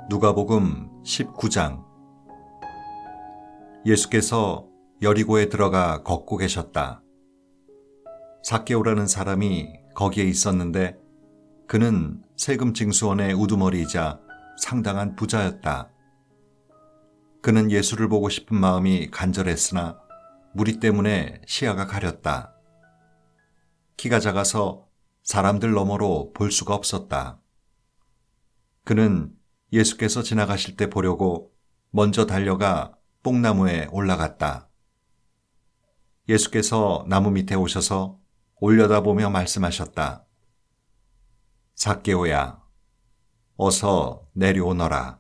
누가복음 19장. 예수께서 여리고에 들어가 걷고 계셨다. 삭개오라는 사람이 거기에 있었는데 그는 세금 징수원의 우두머리이자 상당한 부자였다. 그는 예수를 보고 싶은 마음이 간절했으나 무리 때문에 시야가 가렸다. 키가 작아서 사람들 너머로 볼 수가 없었다. 그는 예수께서 지나가실 때 보려고 먼저 달려가 뽕나무에 올라갔다. 예수께서 나무 밑에 오셔서 올려다보며 말씀하셨다. 삭개오야, 어서 내려오너라.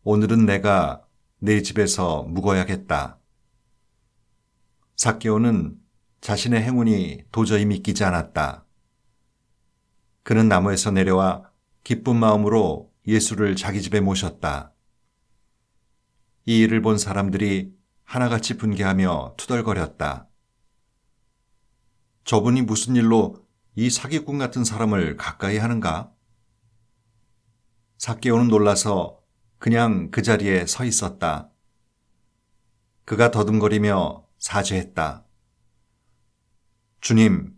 오늘은 내가 네 집에서 묵어야겠다. 삭개오는 자신의 행운이 도저히 믿기지 않았다. 그는 나무에서 내려와 기쁜 마음으로 예수를 자기 집에 모셨다. 이 일을 본 사람들이 하나같이 분개하며 투덜거렸다. 저분이 무슨 일로 이 사기꾼 같은 사람을 가까이 하는가? 삭개오는 놀라서 그냥 그 자리에 서 있었다. 그가 더듬거리며 사죄했다. 주님,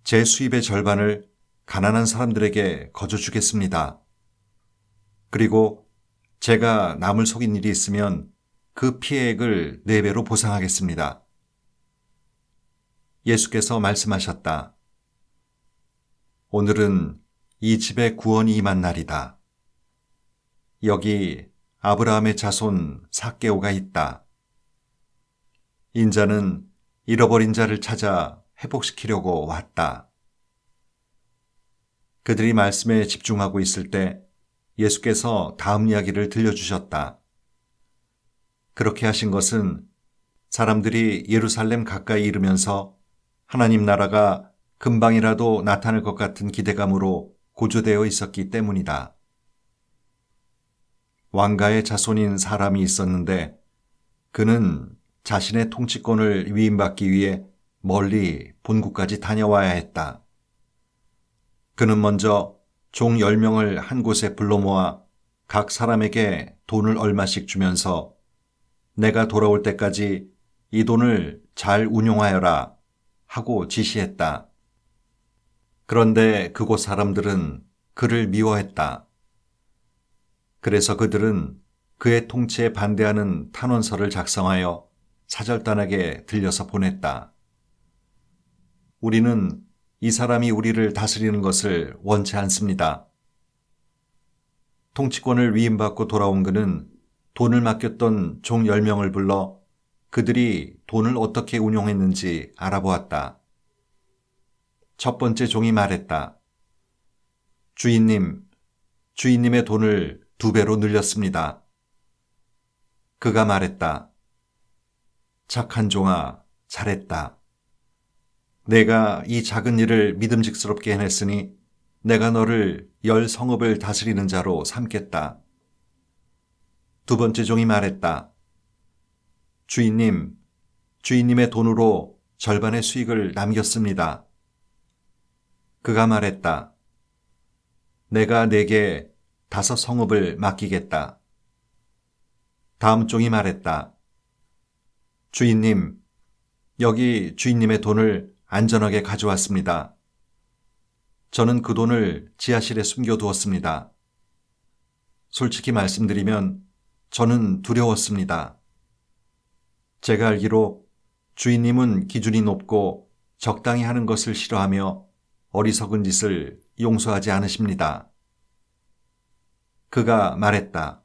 제 수입의 절반을 가난한 사람들에게 거저주겠습니다. 그리고 제가 남을 속인 일이 있으면 그 피해액을 4배로 보상하겠습니다. 예수께서 말씀하셨다. 오늘은 이 집에 구원이 임한 날이다. 여기 아브라함의 자손 삭개오가 있다. 인자는 잃어버린 자를 찾아 회복시키려고 왔다. 그들이 말씀에 집중하고 있을 때 예수께서 다음 이야기를 들려주셨다. 그렇게 하신 것은 사람들이 예루살렘 가까이 이르면서 하나님 나라가 금방이라도 나타날 것 같은 기대감으로 고조되어 있었기 때문이다. 왕가의 자손인 사람이 있었는데 그는 자신의 통치권을 위임받기 위해 멀리 본국까지 다녀와야 했다. 그는 먼저 종 10명을 한 곳에 불러 모아 각 사람에게 돈을 얼마씩 주면서 내가 돌아올 때까지 이 돈을 잘 운용하여라 하고 지시했다. 그런데 그곳 사람들은 그를 미워했다. 그래서 그들은 그의 통치에 반대하는 탄원서를 작성하여 사절단에게 들려서 보냈다. 우리는 이 사람이 우리를 다스리는 것을 원치 않습니다. 통치권을 위임받고 돌아온 그는 돈을 맡겼던 종 10명을 불러 그들이 돈을 어떻게 운용했는지 알아보았다. 첫 번째 종이 말했다. 주인님, 주인님의 돈을 2배로 늘렸습니다. 그가 말했다. 착한 종아, 잘했다. 내가 이 작은 일을 믿음직스럽게 해냈으니 내가 너를 10 성읍을 다스리는 자로 삼겠다. 두 번째 종이 말했다. 주인님, 주인님의 돈으로 절반의 수익을 남겼습니다. 그가 말했다. 내가 네게 5 성읍을 맡기겠다. 다음 종이 말했다. 주인님, 여기 주인님의 돈을 안전하게 가져왔습니다. 저는 그 돈을 지하실에 숨겨두었습니다. 솔직히 말씀드리면 저는 두려웠습니다. 제가 알기로 주인님은 기준이 높고 적당히 하는 것을 싫어하며 어리석은 짓을 용서하지 않으십니다. 그가 말했다.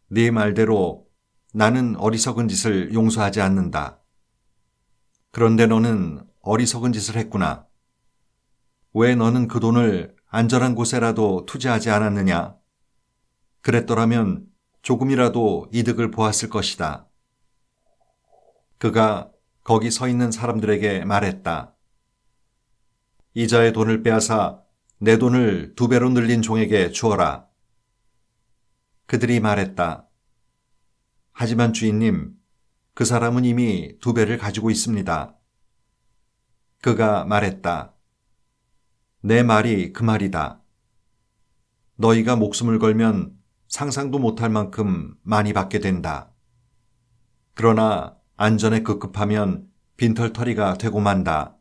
네 말대로 나는 어리석은 짓을 용서하지 않는다. 그런데 너는 어리석은 짓을 했구나. 왜 너는 그 돈을 안전한 곳에라도 투자하지 않았느냐? 그랬더라면 조금이라도 이득을 보았을 것이다. 그가 거기 서 있는 사람들에게 말했다. 이자의 돈을 빼앗아 내 돈을 2배로 늘린 종에게 주어라. 그들이 말했다. 하지만 주인님, 그 사람은 이미 2배를 가지고 있습니다. 그가 말했다. 내 말이 그 말이다. 너희가 목숨을 걸면 상상도 못할 만큼 많이 받게 된다. 그러나 안전에 급급하면 빈털터리가 되고 만다.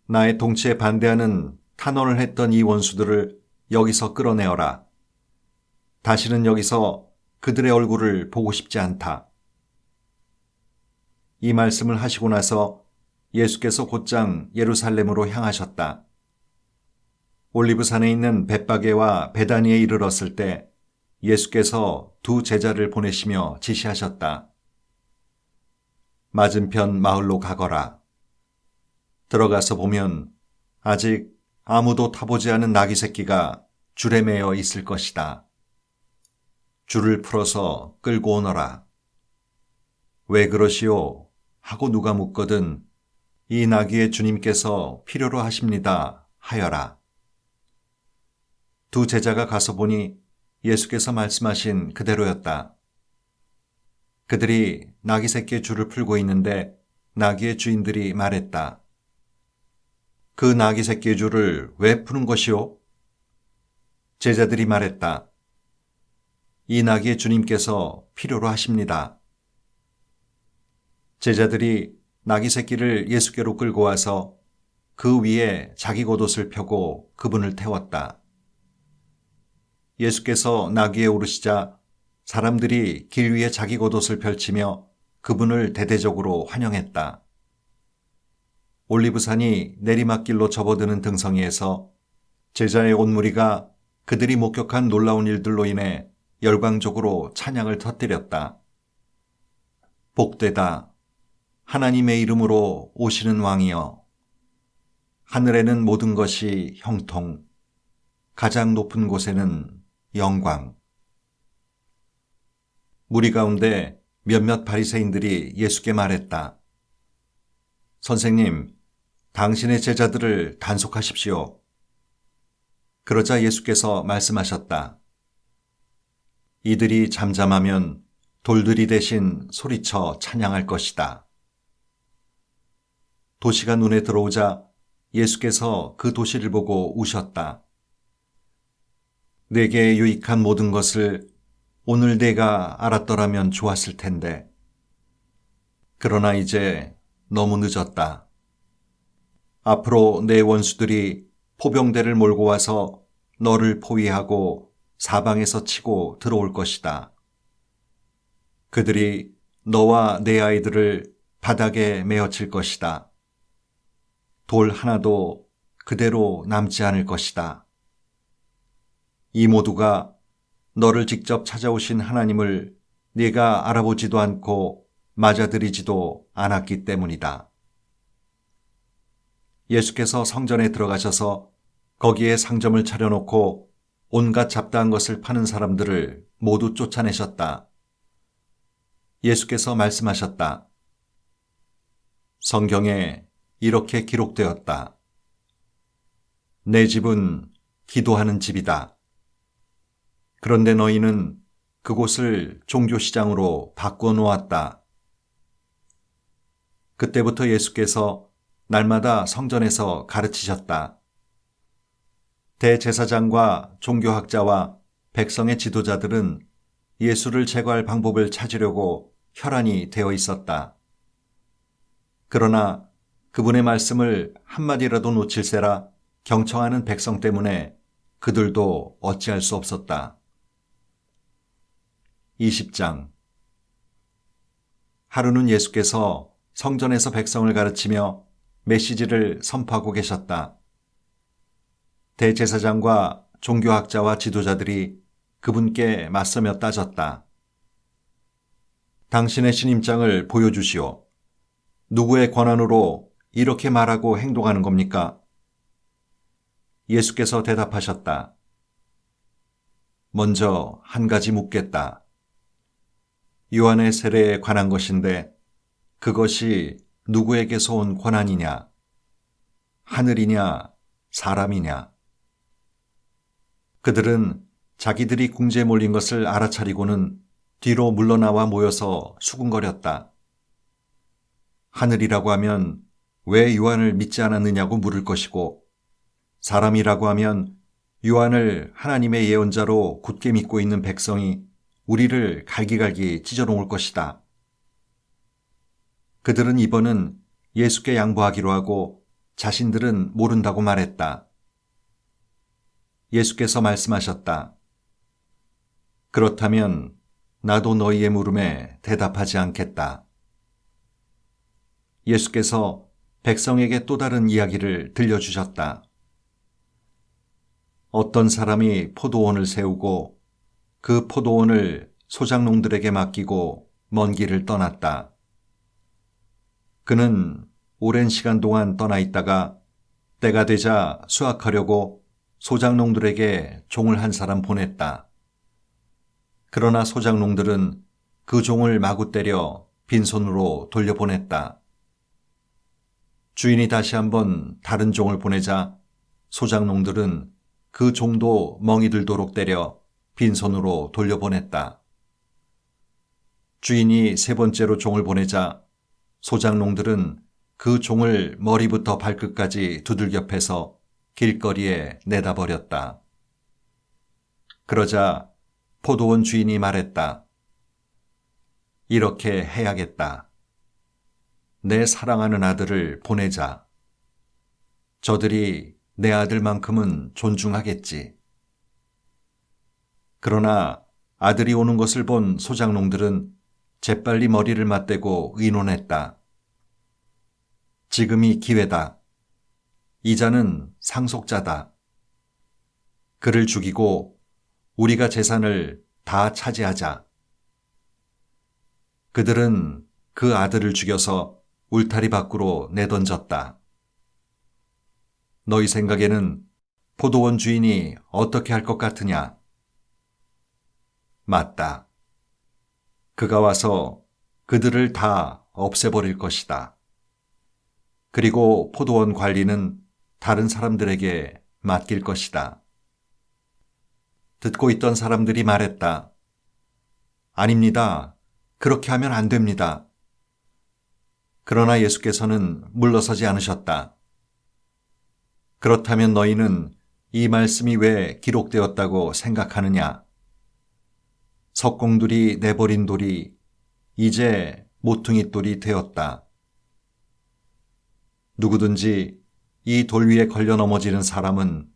나의 통치에 반대하는 탄원을 했던 이 원수들을 여기서 끌어내어라. 다시는 여기서 그들의 얼굴을 보고 싶지 않다. 이 말씀을 하시고 나서 예수께서 곧장 예루살렘으로 향하셨다. 올리브산에 있는 벳바게와 베다니에 이르렀을 때 예수께서 두 제자를 보내시며 지시하셨다. 맞은편 마을로 가거라. 들어가서 보면 아직 아무도 타보지 않은 나귀 새끼가 줄에 매여 있을 것이다. 줄을 풀어서 끌고 오너라. 왜 그러시오? 하고 누가 묻거든 이 나귀의 주님께서 필요로 하십니다 하여라. 두 제자가 가서 보니 예수께서 말씀하신 그대로였다. 그들이 나귀 새끼의 줄을 풀고 있는데 나귀의 주인들이 말했다. 그 나귀 새끼의 줄을 왜 푸는 것이오? 제자들이 말했다. 이 나귀의 주님께서 필요로 하십니다. 제자들이 나귀 새끼를 예수께로 끌고 와서 그 위에 자기 겉옷을 펴고 그분을 태웠다. 예수께서 나귀에 오르시자 사람들이 길 위에 자기 겉옷을 펼치며 그분을 대대적으로 환영했다. 올리브산이 내리막길로 접어드는 등성이에서 제자의 온 무리가 그들이 목격한 놀라운 일들로 인해 열광적으로 찬양을 터뜨렸다. 복되다. 하나님의 이름으로 오시는 왕이여. 하늘에는 모든 것이 형통, 가장 높은 곳에는 영광. 무리 가운데 몇몇 바리새인들이 예수께 말했다. 선생님, 당신의 제자들을 단속하십시오. 그러자 예수께서 말씀하셨다. 이들이 잠잠하면 돌들이 대신 소리쳐 찬양할 것이다. 도시가 눈에 들어오자 예수께서 그 도시를 보고 우셨다. 내게 유익한 모든 것을 오늘 내가 알았더라면 좋았을 텐데. 그러나 이제 너무 늦었다. 앞으로 내 원수들이 포병대를 몰고 와서 너를 포위하고 사방에서 치고 들어올 것이다. 그들이 너와 내 아이들을 바닥에 메어칠 것이다. 돌 하나도 그대로 남지 않을 것이다. 이 모두가 너를 직접 찾아오신 하나님을 네가 알아보지도 않고 맞아들이지도 않았기 때문이다. 예수께서 성전에 들어가셔서 거기에 상점을 차려놓고 온갖 잡다한 것을 파는 사람들을 모두 쫓아내셨다. 예수께서 말씀하셨다. 성경에 이렇게 기록되었다. 내 집은 기도하는 집이다. 그런데 너희는 그곳을 종교시장으로 바꾸어 놓았다. 그때부터 예수께서 날마다 성전에서 가르치셨다. 대제사장과 종교학자와 백성의 지도자들은 예수를 제거할 방법을 찾으려고 혈안이 되어 있었다. 그러나 그분의 말씀을 한마디라도 놓칠세라 경청하는 백성 때문에 그들도 어찌할 수 없었다. 20장. 하루는 예수께서 성전에서 백성을 가르치며 메시지를 선포하고 계셨다. 대제사장과 종교학자와 지도자들이 그분께 맞서며 따졌다. 당신의 신임장을 보여주시오. 누구의 권한으로 이렇게 말하고 행동하는 겁니까? 예수께서 대답하셨다. 먼저 한 가지 묻겠다. 요한의 세례에 관한 것인데 그것이 누구에게서 온 권한이냐? 하늘이냐? 사람이냐? 그들은 자기들이 궁지에 몰린 것을 알아차리고는 뒤로 물러나와 모여서 수군거렸다. 하늘이라고 하면 왜 요한을 믿지 않았느냐고 물을 것이고 사람이라고 하면 요한을 하나님의 예언자로 굳게 믿고 있는 백성이 우리를 갈기갈기 찢어놓을 것이다. 그들은 이번은 예수께 양보하기로 하고 자신들은 모른다고 말했다. 예수께서 말씀하셨다. 그렇다면 나도 너희의 물음에 대답하지 않겠다. 예수께서 백성에게 또 다른 이야기를 들려주셨다. 어떤 사람이 포도원을 세우고 그 포도원을 소작농들에게 맡기고 먼 길을 떠났다. 그는 오랜 시간 동안 떠나 있다가 때가 되자 수확하려고 소작농들에게 종을 한 사람 보냈다. 그러나 소작농들은 그 종을 마구 때려 빈손으로 돌려보냈다. 주인이 다시 한번 다른 종을 보내자 소작농들은 그 종도 멍이 들도록 때려 빈손으로 돌려보냈다. 주인이 세 번째로 종을 보내자 소작농들은 그 종을 머리부터 발끝까지 두들겨 패서 길거리에 내다 버렸다. 그러자 포도원 주인이 말했다. 이렇게 해야겠다. 내 사랑하는 아들을 보내자. 저들이 내 아들만큼은 존중하겠지. 그러나 아들이 오는 것을 본 소작농들은 재빨리 머리를 맞대고 의논했다. 지금이 기회다. 이자는 상속자다. 그를 죽이고 우리가 재산을 다 차지하자. 그들은 그 아들을 죽여서 울타리 밖으로 내던졌다. 너희 생각에는 포도원 주인이 어떻게 할 것 같으냐? 맞다. 그가 와서 그들을 다 없애버릴 것이다. 그리고 포도원 관리는 다른 사람들에게 맡길 것이다. 듣고 있던 사람들이 말했다. 아닙니다. 그렇게 하면 안 됩니다. 그러나 예수께서는 물러서지 않으셨다. 그렇다면 너희는 이 말씀이 왜 기록되었다고 생각하느냐? 석공들이 내버린 돌이 이제 모퉁이 돌이 되었다. 누구든지 이 돌 위에 걸려 넘어지는 사람은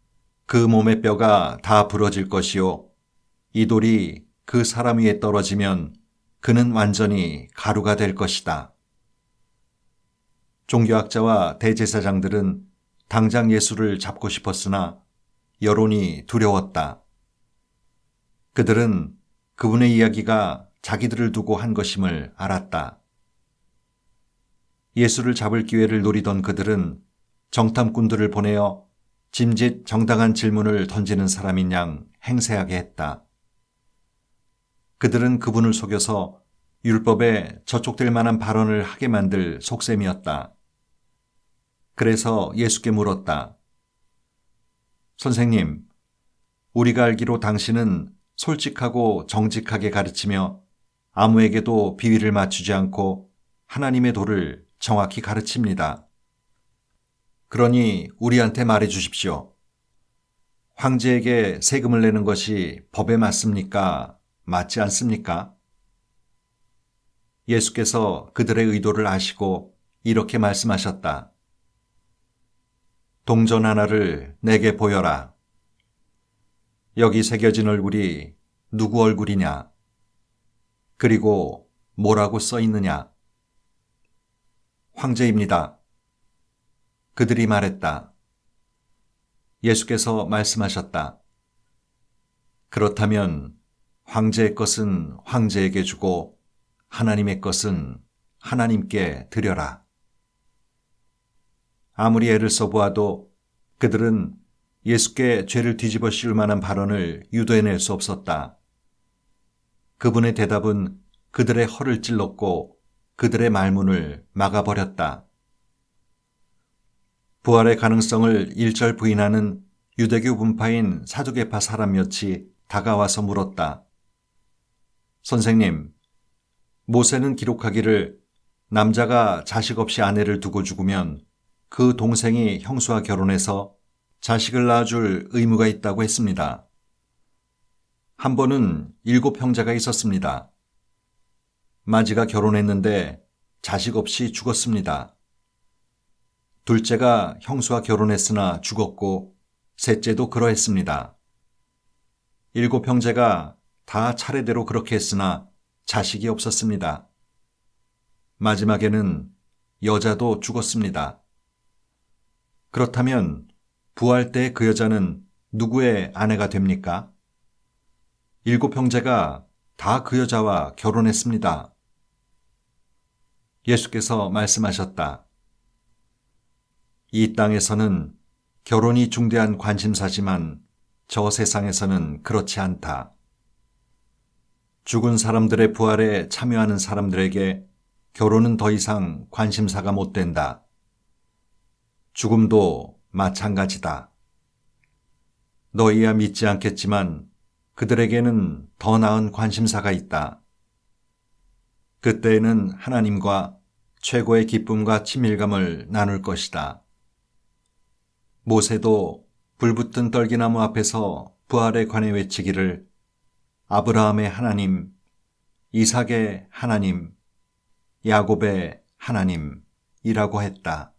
그 몸의 뼈가 다 부러질 것이요. 이 돌이 그 사람 위에 떨어지면 그는 완전히 가루가 될 것이다. 종교학자와 대제사장들은 당장 예수를 잡고 싶었으나 여론이 두려웠다. 그들은 그분의 이야기가 자기들을 두고 한 것임을 알았다. 예수를 잡을 기회를 노리던 그들은 정탐꾼들을 보내어 짐짓 정당한 질문을 던지는 사람인 양 행세하게 했다. 그들은 그분을 속여서 율법에 저촉될 만한 발언을 하게 만들 속셈이었다. 그래서 예수께 물었다. 선생님, 우리가 알기로 당신은 솔직하고 정직하게 가르치며 아무에게도 비위를 맞추지 않고 하나님의 도를 정확히 가르칩니다. 그러니 우리한테 말해 주십시오. 황제에게 세금을 내는 것이 법에 맞습니까? 맞지 않습니까? 예수께서 그들의 의도를 아시고 이렇게 말씀하셨다. 동전 하나를 내게 보여라. 여기 새겨진 얼굴이 누구 얼굴이냐? 그리고 뭐라고 써 있느냐? 황제입니다. 그들이 말했다. 예수께서 말씀하셨다. 그렇다면 황제의 것은 황제에게 주고 하나님의 것은 하나님께 드려라. 아무리 애를 써보아도 그들은 예수께 죄를 뒤집어 씌울 만한 발언을 유도해낼 수 없었다. 그분의 대답은 그들의 허를 찔렀고 그들의 말문을 막아버렸다. 부활의 가능성을 일절 부인하는 유대교 분파인 사두개파 사람 몇이 다가와서 물었다. 선생님, 모세는 기록하기를 남자가 자식 없이 아내를 두고 죽으면 그 동생이 형수와 결혼해서 자식을 낳아줄 의무가 있다고 했습니다. 한 번은 7 형제가 있었습니다. 마지가 결혼했는데 자식 없이 죽었습니다. 둘째가 형수와 결혼했으나 죽었고 셋째도 그러했습니다. 7 형제가 다 차례대로 그렇게 했으나 자식이 없었습니다. 마지막에는 여자도 죽었습니다. 그렇다면 부활 때 그 여자는 누구의 아내가 됩니까? 7 형제가 다 그 여자와 결혼했습니다. 예수께서 말씀하셨다. 이 땅에서는 결혼이 중대한 관심사지만 저 세상에서는 그렇지 않다. 죽은 사람들의 부활에 참여하는 사람들에게 결혼은 더 이상 관심사가 못 된다. 죽음도 마찬가지다. 너희야 믿지 않겠지만 그들에게는 더 나은 관심사가 있다. 그때에는 하나님과 최고의 기쁨과 친밀감을 나눌 것이다. 모세도 불붙은 떨기나무 앞에서 부활에 관해 외치기를 아브라함의 하나님, 이삭의 하나님, 야곱의 하나님이라고 했다.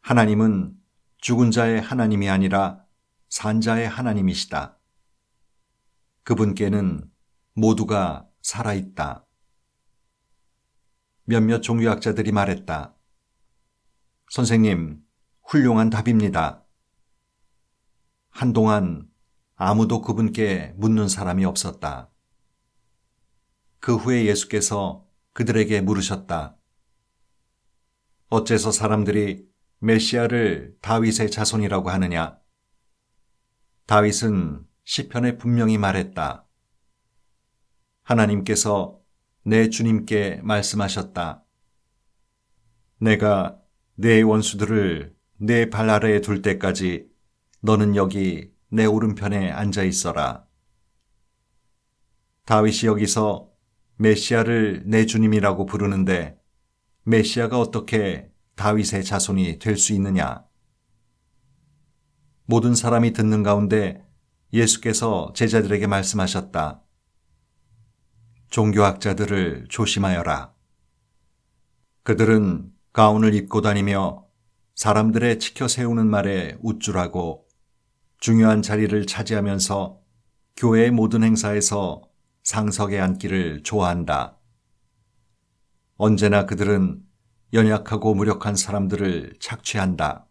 하나님은 죽은 자의 하나님이 아니라 산 자의 하나님이시다. 그분께는 모두가 살아있다. 몇몇 종교학자들이 말했다. 선생님, 훌륭한 답입니다. 한동안 아무도 그분께 묻는 사람이 없었다. 그 후에 예수께서 그들에게 물으셨다. 어째서 사람들이 메시아를 다윗의 자손이라고 하느냐? 다윗은 시편에 분명히 말했다. 하나님께서 내 주님께 말씀하셨다. 내가 내 원수들을 내 발 아래에 둘 때까지 너는 여기 내 오른편에 앉아 있어라. 다윗이 여기서 메시아를 내 주님이라고 부르는데 메시아가 어떻게 다윗의 자손이 될 수 있느냐? 모든 사람이 듣는 가운데 예수께서 제자들에게 말씀하셨다. 종교학자들을 조심하여라. 그들은 가운을 입고 다니며 사람들의 치켜 세우는 말에 우쭐하고 중요한 자리를 차지하면서 교회의 모든 행사에서 상석에 앉기를 좋아한다. 언제나 그들은 연약하고 무력한 사람들을 착취한다.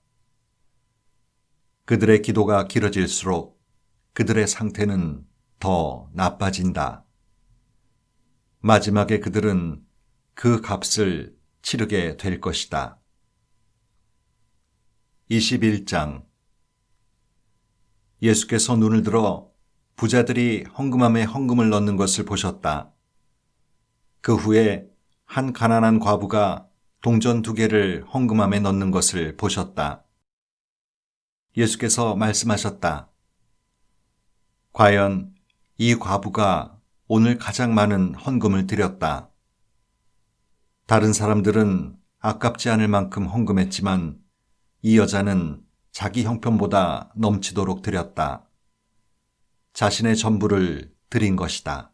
그들의 기도가 길어질수록 그들의 상태는 더 나빠진다. 마지막에 그들은 그 값을 치르게 될 것이다. 21장 예수께서 눈을 들어 부자들이 헌금함에 헌금을 넣는 것을 보셨다. 그 후에 한 가난한 과부가 동전 2개를 헌금함에 넣는 것을 보셨다. 예수께서 말씀하셨다. 과연 이 과부가 오늘 가장 많은 헌금을 드렸다. 다른 사람들은 아깝지 않을 만큼 헌금했지만 이 여자는 자기 형편보다 넘치도록 드렸다. 자신의 전부를 드린 것이다.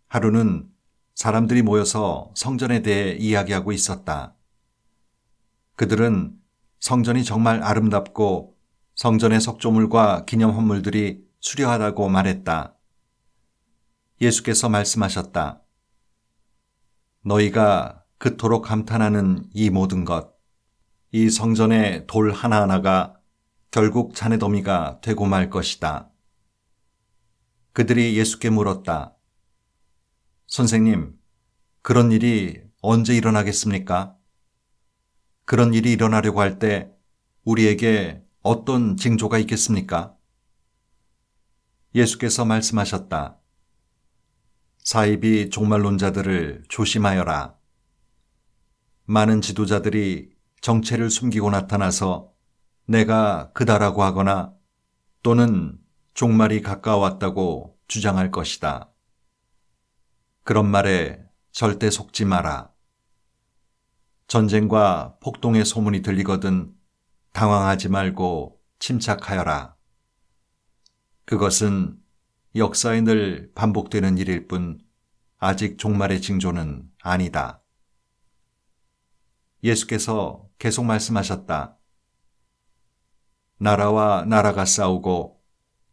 하루는 사람들이 모여서 성전에 대해 이야기하고 있었다. 그들은 성전이 정말 아름답고 성전의 석조물과 기념헌물들이 수려하다고 말했다. 예수께서 말씀하셨다. 너희가 그토록 감탄하는 이 모든 것, 이 성전의 돌 하나하나가 결국 자네 더미가 되고 말 것이다. 그들이 예수께 물었다. 선생님, 그런 일이 언제 일어나겠습니까? 그런 일이 일어나려고 할 때 우리에게 어떤 징조가 있겠습니까? 예수께서 말씀하셨다. 사이비 종말론자들을 조심하여라. 많은 지도자들이 정체를 숨기고 나타나서 내가 그다라고 하거나 또는 종말이 가까워왔다고 주장할 것이다. 그런 말에 절대 속지 마라. 전쟁과 폭동의 소문이 들리거든 당황하지 말고 침착하여라. 그것은 역사에 늘 반복되는 일일 뿐 아직 종말의 징조는 아니다. 예수께서 계속 말씀하셨다. 나라와 나라가 싸우고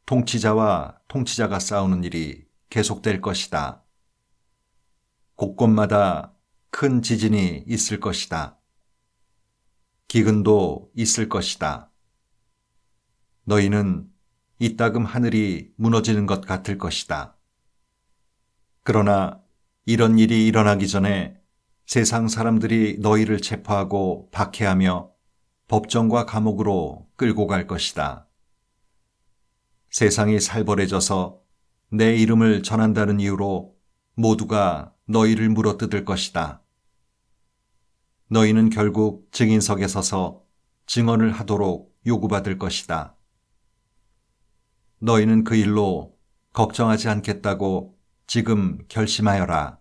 통치자와 통치자가 싸우는 일이 계속될 것이다. 곳곳마다 큰 지진이 있을 것이다. 기근도 있을 것이다. 너희는 이따금 하늘이 무너지는 것 같을 것이다. 그러나 이런 일이 일어나기 전에 세상 사람들이 너희를 체포하고 박해하며 법정과 감옥으로 끌고 갈 것이다. 세상이 살벌해져서 내 이름을 전한다는 이유로 모두가 너희를 물어뜯을 것이다. 너희는 결국 증인석에 서서 증언을 하도록 요구받을 것이다. 너희는 그 일로 걱정하지 않겠다고 지금 결심하여라.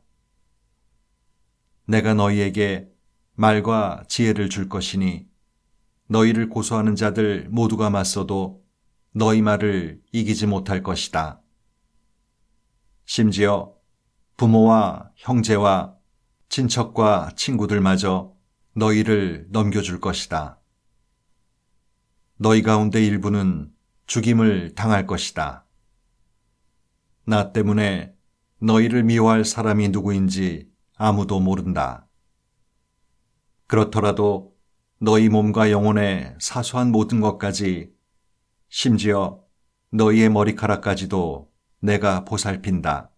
내가 너희에게 말과 지혜를 줄 것이니 너희를 고소하는 자들 모두가 맞서도 너희 말을 이기지 못할 것이다. 심지어 부모와 형제와 친척과 친구들마저 너희를 넘겨줄 것이다. 너희 가운데 일부는 죽임을 당할 것이다. 나 때문에 너희를 미워할 사람이 누구인지 아무도 모른다. 그렇더라도 너희 몸과 영혼의 사소한 모든 것까지, 심지어 너희의 머리카락까지도 내가 보살핀다.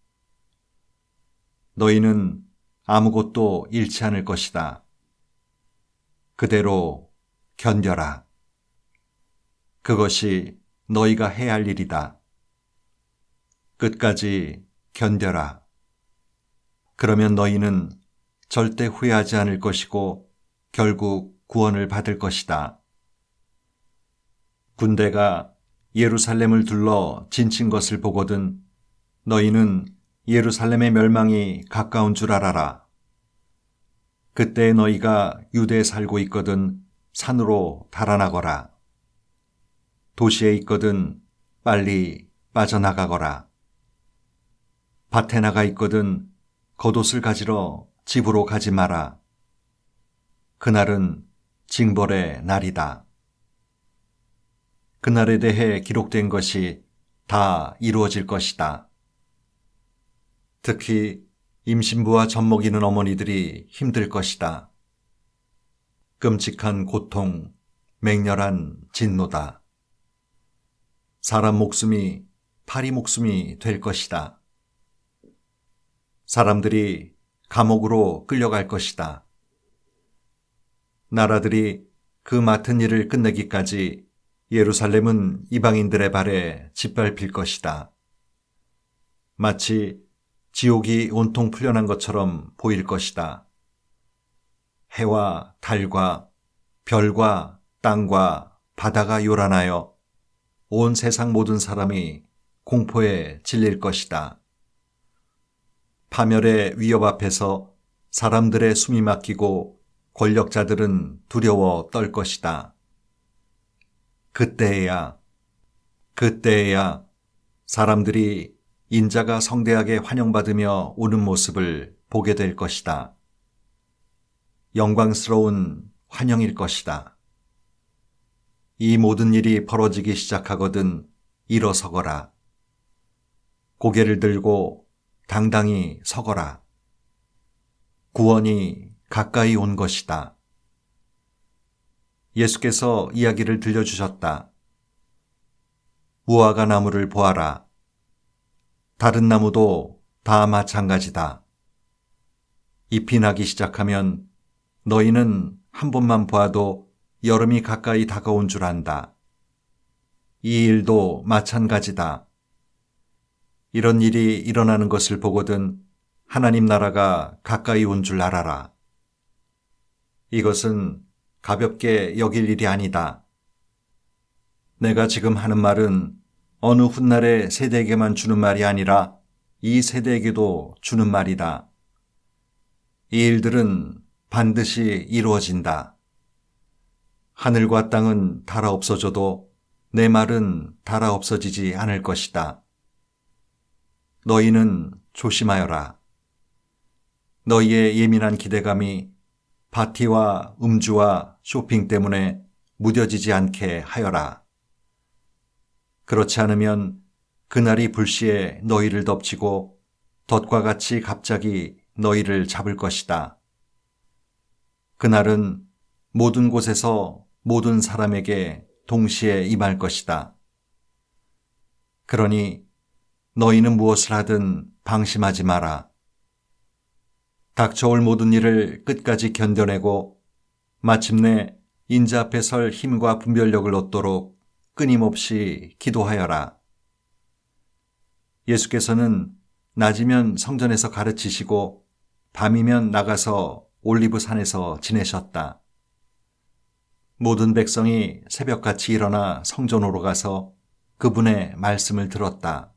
너희는 아무것도 잃지 않을 것이다. 그대로 견뎌라. 그것이 너희가 해야 할 일이다. 끝까지 견뎌라. 그러면 너희는 절대 후회하지 않을 것이고 결국 구원을 받을 것이다. 군대가 예루살렘을 둘러 진친 것을 보거든 너희는 예루살렘의 멸망이 가까운 줄 알아라. 그때 너희가 유대에 살고 있거든 산으로 달아나거라. 도시에 있거든 빨리 빠져나가거라. 밭에 나가 있거든 겉옷을 가지러 집으로 가지 마라. 그날은 징벌의 날이다. 그날에 대해 기록된 것이 다 이루어질 것이다. 특히 임신부와 젖먹이는 어머니들이 힘들 것이다. 끔찍한 고통, 맹렬한 진노다. 사람 목숨이 파리 목숨이 될 것이다. 사람들이 감옥으로 끌려갈 것이다. 나라들이 그 맡은 일을 끝내기까지 예루살렘은 이방인들의 발에 짓밟힐 것이다. 마치 지옥이 온통 풀려난 것처럼 보일 것이다. 해와 달과 별과 땅과 바다가 요란하여 온 세상 모든 사람이 공포에 질릴 것이다. 파멸의 위협 앞에서 사람들의 숨이 막히고 권력자들은 두려워 떨 것이다. 그때에야 사람들이 인자가 성대하게 환영받으며 오는 모습을 보게 될 것이다. 영광스러운 환영일 것이다. 이 모든 일이 벌어지기 시작하거든 일어서거라. 고개를 들고 당당히 서거라. 구원이 가까이 온 것이다. 예수께서 이야기를 들려주셨다. 무화과 나무를 보아라. 다른 나무도 다 마찬가지다. 잎이 나기 시작하면 너희는 한 번만 보아도 여름이 가까이 다가온 줄 안다. 이 일도 마찬가지다. 이런 일이 일어나는 것을 보거든 하나님 나라가 가까이 온 줄 알아라. 이것은 가볍게 여길 일이 아니다. 내가 지금 하는 말은 어느 훗날의 세대에게만 주는 말이 아니라 이 세대에게도 주는 말이다. 이 일들은 반드시 이루어진다. 하늘과 땅은 닳아 없어져도 내 말은 닳아 없어지지 않을 것이다. 너희는 조심하여라. 너희의 예민한 기대감이 파티와 음주와 쇼핑 때문에 무뎌지지 않게 하여라. 그렇지 않으면 그날이 불시에 너희를 덮치고 덫과 같이 갑자기 너희를 잡을 것이다. 그날은 모든 곳에서 모든 사람에게 동시에 임할 것이다. 그러니 너희는 무엇을 하든 방심하지 마라. 닥쳐올 모든 일을 끝까지 견뎌내고 마침내 인자 앞에 설 힘과 분별력을 얻도록 끊임없이 기도하여라. 예수께서는 낮이면 성전에서 가르치시고 밤이면 나가서 올리브 산에서 지내셨다. 모든 백성이 새벽같이 일어나 성전으로 가서 그분의 말씀을 들었다.